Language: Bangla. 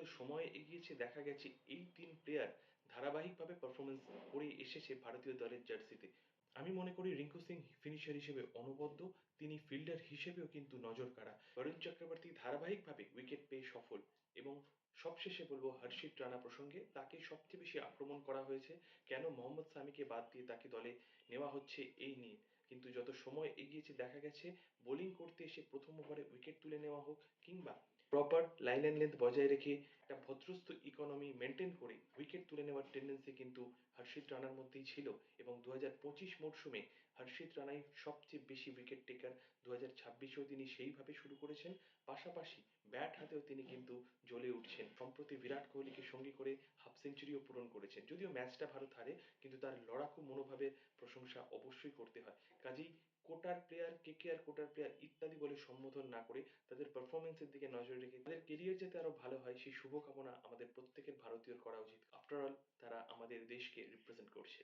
সময় এগিয়েছে দেখা গেছে এই ৩ প্লেয়ার ধারাবাহিকভাবে পারফরম্যান্স করে এসেছে ভারতীয় দলের জার্সিতে। আমি মনে করি রিঙ্কু সিং ফিনিশার হিসেবে অনবদ্য, তিনি ফিল্ডার হিসেবেও কিন্তু নজরকাড়া। বরুণ চক্রবর্তী ধারাবাহিকভাবে উইকেট পেয়ে সফল এবং সবশেষে বলবো হর্ষিত রানা প্রসঙ্গে, তাকে সবচেয়ে বেশি আক্রমণ করা হয়েছে কেন মোহাম্মদ সামিকে বাদ দিয়ে তাকে দলে নেওয়া হচ্ছে এই নিয়ে। কিন্তু যত সময় এগিয়েছে দেখা গেছে বোলিং করতে এসে প্রথম ওভারে উইকেট তুলে নেওয়া হোক কিংবা প্রপার লাইন অ্যান্ড লেন্থ বজায় রেখে একটা ভদ্রস্থ ইকোনমি মেনটেন করে উইকেট তুলে নেওয়ার টেন্ডেন্সি কিন্তু হর্ষিত রানার মধ্যেই ছিল এবং ২০২৫ মরশুমে হর্ষিত রানাই সবচেয়ে বেশি উইকেট টেকার। ২০২৬এও তিনি সেইভাবে শুরু করেছেন, পাশাপাশি ব্যাট হাতেও তিনি কিন্তু জ্বলে উঠছেন। সম্প্রতি বিরাট কোহলিকে সঙ্গী করে হাফ সেঞ্চুরিও পূরণ করেছেন। যদিও ম্যাচটা ভারত হারে, কিন্তু তার লড়াকু মনোভাবের প্রশংসা অবশ্যই করতে হয়। কাজেই কোটার প্লেয়ার, কেকেআর কোটার প্লেয়ার ইত্যাদি বলে সম্বোধন না করে তাদের পারফরমেন্সের দিকে নজর রেখে তাদের কেরিয়ার যাতে আরো ভালো হয় সেই শুভকামনা আমাদের প্রত্যেকের ভারতীয়র করা উচিত। আফটার অল তারা আমাদের দেশকে রিপ্রেজেন্ট করছে।